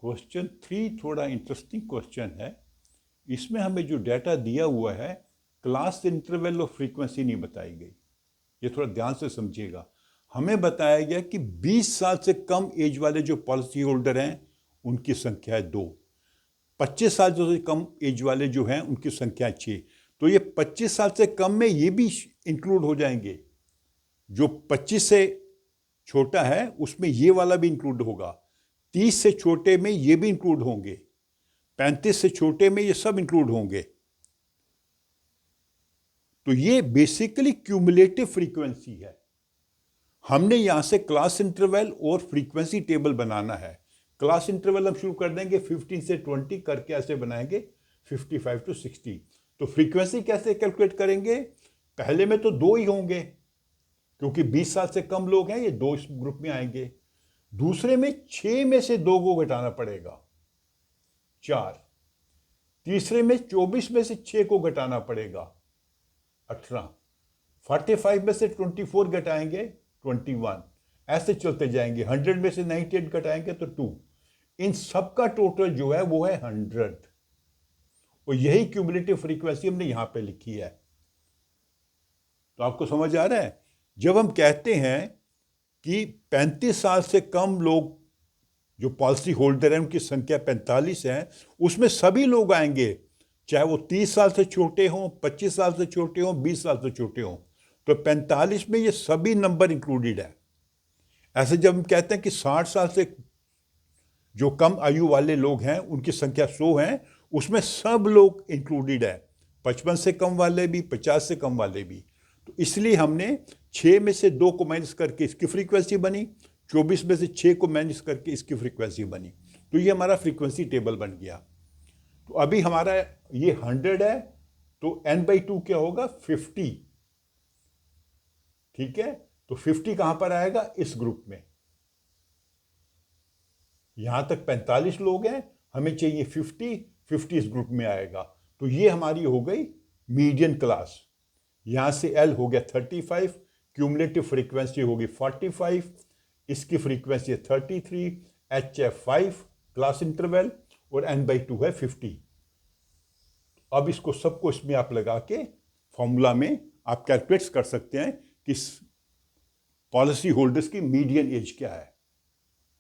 Question 3 थोड़ा interesting question है। इसमें हमें जो डाटा दिया हुआ है क्लास इंटरवल और फ्रीक्वेंसी नहीं बताई गई। ये थोड़ा ध्यान से समझिएगा। हमें बताया गया कि 20 साल से कम एज वाले जो पॉलिसी होल्डर हैं उनकी संख्या है 2। 25 साल से कम एज वाले जो हैं उनकी संख्या 6। तो ये 25 साल से कम में ये भी इंक्लूड हो जाएंगे। जो 25 से छोटा है उसमें ये वाला भी इंक्लूड होगा। 30 से छोटे में ये भी इंक्लूड होंगे। 35 से छोटे में ये सब इंक्लूड होंगे। तो ये बेसिकली क्यूमुलेटिव फ्रीक्वेंसी है। हमने यहां से क्लास इंटरवल और फ्रीक्वेंसी टेबल बनाना है। क्लास इंटरवल हम शुरू कर देंगे 15 से 20 करके ऐसे बनाएंगे 55 to 60। तो फ्रीक्वेंसी कैसे कैलकुलेट करेंगे? पहले में तो 2 ही होंगे क्योंकि 20 साल से कम लोग हैं, ये 2 इस ग्रुप में आएंगे। दूसरे में 6 में से 2 को घटाना पड़ेगा, 4। तीसरे में 24 में से 6 को घटाना पड़ेगा, 18। 45 में से 24 घटाएंगे, 21। ऐसे चलते जाएंगे। 100 में से 98 घटाएंगे तो 2। इन सब का टोटल जो है वो है 100। और यही क्यूमुलेटिव फ्रीक्वेंसी हमने यहां पे लिखी है। तो आपको समझ आ रहा है? जब हम कहते हैं कि 35 साल से कम लोग जो पॉलिसी होल्डर हैं उनकी संख्या 45 है, उसमें सभी लोग आएंगे, चाहे वो 30 साल से छोटे हों, 25 साल से छोटे हों, 20 साल से छोटे हों। तो 45 में ये सभी नंबर इंक्लूडेड है। ऐसे जब हम कहते हैं कि 60 साल से जो कम आयु वाले लोग हैं उनकी संख्या 100 है, उसमें सब लोग इंक्लूडेड है, 55 से कम वाले भी, 50 से कम वाले भी। तो इसलिए हमने 6 में से 2 को माइनस करके इसकी फ्रीक्वेंसी बनी, 24 में से 6 को माइनस करके इसकी फ्रीक्वेंसी बनी। तो ये हमारा फ्रीक्वेंसी टेबल बन गया। तो अभी हमारा ये 100 है, तो n/2 क्या होगा? 50। ठीक है, तो 50 कहां पर आएगा? इस ग्रुप में। यहां तक 45 लोग हैं, हमें चाहिए 50 इस ग्रुप में आएगा। तो ये हमारी हो गई मीडियन क्लास। यहां से L हो गया 35, क्यूमुलेटिव फ्रीक्वेंसी होगी 45, इसकी फ्रीक्वेंसी है 33, H है 5 क्लास इंटरवल और n/2 है 50। अब इसको सबको इसमें आप लगा के फॉर्मूला में आप कैलकुलेट कर सकते हैं कि पॉलिसी होल्डर्स की मीडियन एज क्या है।